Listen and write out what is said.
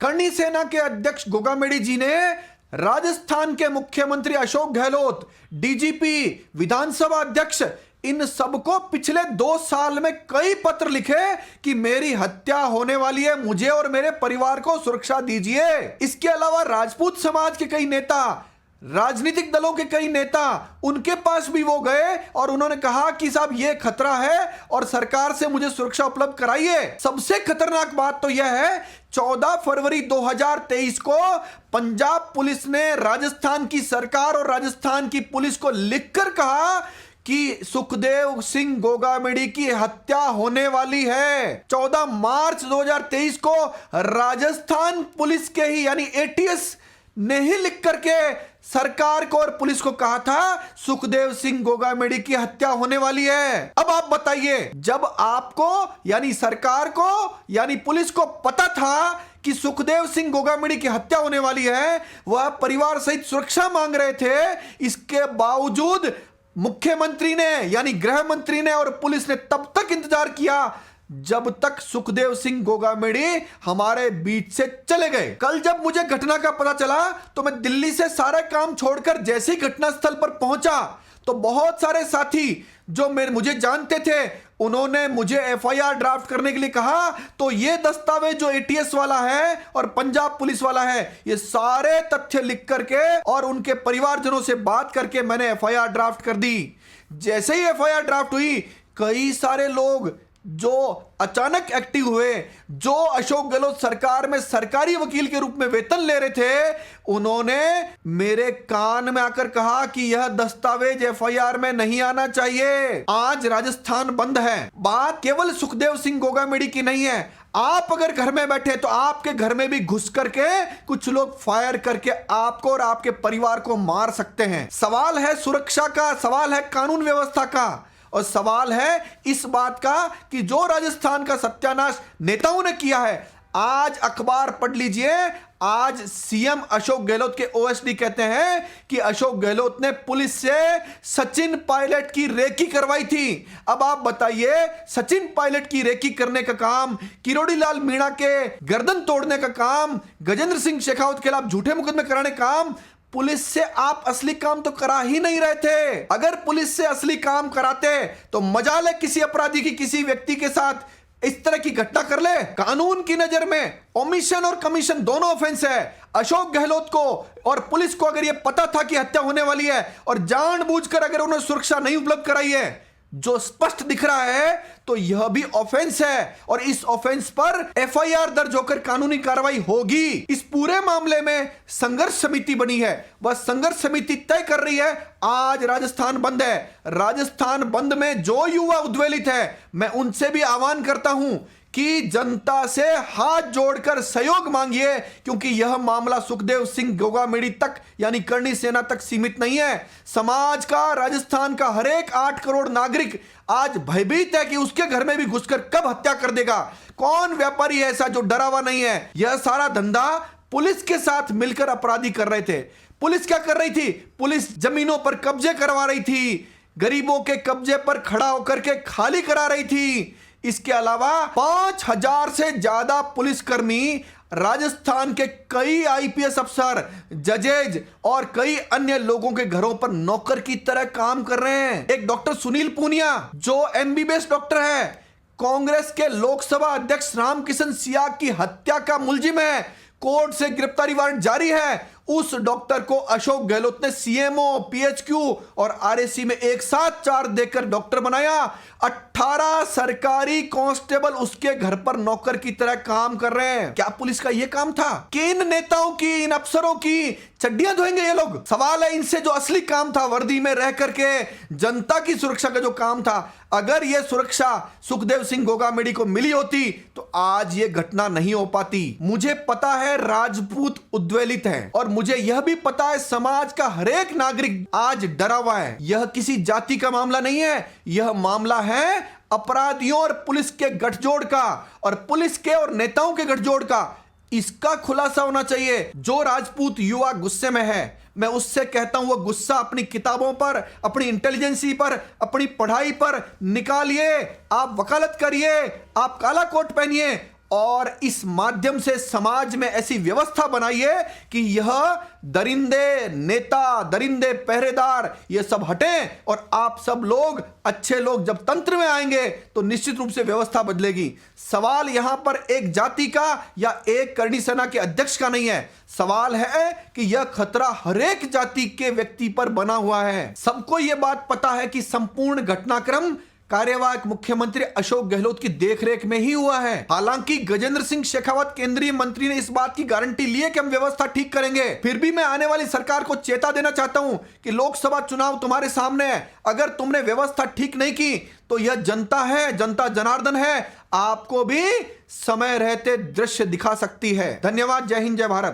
करणी सेना के अध्यक्ष गोगामेडी जी ने राजस्थान के मुख्यमंत्री अशोक गहलोत, डीजीपी, विधानसभा अध्यक्ष, इन सबको पिछले 2 साल में कई पत्र लिखे कि मेरी हत्या होने वाली है, मुझे और मेरे परिवार को सुरक्षा दीजिए। इसके अलावा राजपूत समाज के कई नेता, राजनीतिक दलों के कई नेता, उनके पास भी वो गए और उन्होंने कहा कि साहब ये खतरा है और सरकार से मुझे सुरक्षा उपलब्ध कराइए। सबसे खतरनाक बात तो यह है 14 फरवरी 2023 को पंजाब पुलिस ने राजस्थान की सरकार और राजस्थान की पुलिस को लिखकर कहा कि सुखदेव सिंह गोगामेडी की हत्या होने वाली है। 14 मार्च 2023 को राजस्थान पुलिस के ही यानी एटीएस ने ही लिख करके सरकार को और पुलिस को कहा था सुखदेव सिंह गोगामेडी की हत्या होने वाली है। अब आप बताइए, जब आपको यानी सरकार को यानी पुलिस को पता था कि सुखदेव सिंह गोगामेडी की हत्या होने वाली है, वह परिवार सहित सुरक्षा मांग रहे थे, इसके बावजूद मुख्यमंत्री ने यानी गृह मंत्री ने और पुलिस ने तब तक इंतजार किया जब तक सुखदेव सिंह गोगामेडी हमारे बीच से चले गए। कल जब मुझे घटना का पता चला तो मैं दिल्ली से सारे काम छोड़कर जैसे ही घटनास्थल पर पहुंचा तो बहुत सारे साथी जो मुझे जानते थे उन्होंने मुझे एफआईआर ड्राफ्ट करने के लिए कहा। तो ये दस्तावेज जो एटीएस वाला है और पंजाब पुलिस वाला है, ये सारे तथ्य लिख करके और उनके परिवारजनों से बात करके मैंने एफआईआर ड्राफ्ट कर दी। जैसे ही एफआईआर ड्राफ्ट हुई, कई सारे लोग जो अचानक एक्टिव हुए, जो अशोक गहलोत सरकार में सरकारी वकील के रूप में वेतन ले रहे थे, उन्होंने मेरे कान में आकर कहा कि यह दस्तावेज एफआईआर में नहीं आना चाहिए। आज राजस्थान बंद है। बात केवल सुखदेव सिंह गोगामेडी की नहीं है। आप अगर घर में बैठे तो आपके घर में भी घुस करके कुछ लोग फायर करके आपको और आपके परिवार को मार सकते हैं। सवाल है सुरक्षा का, सवाल है कानून व्यवस्था का और सवाल है इस बात का कि जो राजस्थान का सत्यानाश नेताओं ने किया है। आज अखबार पढ़ लीजिए, आज सीएम अशोक गहलोत के ओएसडी कहते हैं कि अशोक गहलोत ने पुलिस से सचिन पायलट की रेकी करवाई थी। अब आप बताइए, सचिन पायलट की रेकी करने का काम, किरोड़ी लाल मीणा के गर्दन तोड़ने का काम, गजेंद्र सिंह शेखावत के खिलाफ झूठे मुकदमे कराने का काम, पुलिस से आप असली काम तो करा ही नहीं रहे थे। अगर पुलिस से असली काम कराते तो मजाल किसी अपराधी की किसी व्यक्ति के साथ इस तरह की घटना कर ले। कानून की नजर में ओमिशन और कमीशन दोनों ऑफेंस है। अशोक गहलोत को और पुलिस को अगर यह पता था कि हत्या होने वाली है और जानबूझकर अगर उन्हें सुरक्षा नहीं उपलब्ध कराई है, जो स्पष्ट दिख रहा है, तो यह भी ऑफेंस है और इस ऑफेंस पर एफआईआर दर्ज होकर कानूनी कार्रवाई होगी। इस पूरे मामले में संघर्ष समिति बनी है। वह संघर्ष समिति तय कर रही है। आज राजस्थान बंद है। राजस्थान बंद में जो युवा उद्वेलित है, मैं उनसे भी आह्वान करता हूं कि जनता से हाथ जोड़कर सहयोग मांगिए, क्योंकि यह मामला सुखदेव सिंह गोगामेडी तक यानी करणी सेना तक सीमित नहीं है। समाज का, राजस्थान का हर एक 8 करोड़ नागरिक आज भयभीत है कि उसके घर में भी घुसकर कब हत्या कर देगा। कौन व्यापारी है ऐसा जो डरा हुआ नहीं है? यह सारा धंधा पुलिस के साथ मिलकर अपराधी कर रहे थे। पुलिस क्या कर रही थी? पुलिस जमीनों पर कब्जे करवा रही थी, गरीबों के कब्जे पर खड़ा होकर के खाली करा रही थी। इसके अलावा 5000 से ज्यादा पुलिसकर्मी, राजस्थान के कई आईपीएस अफसर, जजेज और कई अन्य लोगों के घरों पर नौकर की तरह काम कर रहे हैं। एक डॉक्टर सुनील पूनिया जो एमबीबीएस डॉक्टर है, कांग्रेस के लोकसभा अध्यक्ष रामकिशन सियाग की हत्या का मुलजिम है, कोर्ट से गिरफ्तारी वारंट जारी है। उस डॉक्टर को अशोक गहलोत ने सीएमओ, पीएचक्यू और आरएसी में एक साथ 4 देकर डॉक्टर बनाया। 18 सरकारी कांस्टेबल उसके घर पर नौकर की तरह काम कर रहे हैं। क्या पुलिस का यह काम था कि इन नेताओं की, इन अफसरों की चड्डियां धोएंगे ये लोग? सवाल है इनसे जो असली काम था, वर्दी में रह करके जनता की सुरक्षा का जो काम था, अगर यह सुरक्षा सुखदेव सिंह गोगामेडी को मिली होती तो आज यह घटना नहीं हो पाती। मुझे पता है राजपूत उद्वेलित है और मुझे यह भी पता है समाज का हर एक नागरिक आज डरा हुआ है। यह किसी जाति का मामला नहीं है, यह मामला है अपराधियों और पुलिस के गठजोड़ का और पुलिस के और नेताओं के गठजोड़ का। इसका खुलासा होना चाहिए। जो राजपूत युवा गुस्से में है, मैं उससे कहता हूं वह गुस्सा अपनी किताबों पर, अपनी इंटेलिजेंसी पर, अपनी पढ़ाई पर निकालिए। आप वकालत करिए, आप काला कोट पहनिए और इस माध्यम से समाज में ऐसी व्यवस्था बनाइए कि यह दरिंदे नेता, दरिंदे पहरेदार ये सब हटें और आप सब लोग, अच्छे लोग जब तंत्र में आएंगे तो निश्चित रूप से व्यवस्था बदलेगी। सवाल यहां पर एक जाति का या एक करणी सेना के अध्यक्ष का नहीं है, सवाल है कि यह खतरा हरेक जाति के व्यक्ति पर बना हुआ है। सबको यह बात पता है कि संपूर्ण घटनाक्रम कार्यवाहक मुख्यमंत्री अशोक गहलोत की देखरेख में ही हुआ है। हालांकि गजेंद्र सिंह शेखावत केंद्रीय मंत्री ने इस बात की गारंटी ली है कि हम व्यवस्था ठीक करेंगे। फिर भी मैं आने वाली सरकार को चेता देना चाहता हूं कि लोकसभा चुनाव तुम्हारे सामने है। अगर तुमने व्यवस्था ठीक नहीं की तो यह जनता है, जनता जनार्दन है, आपको भी समय रहते दृश्य दिखा सकती है। धन्यवाद। जय हिंद, जय भारत।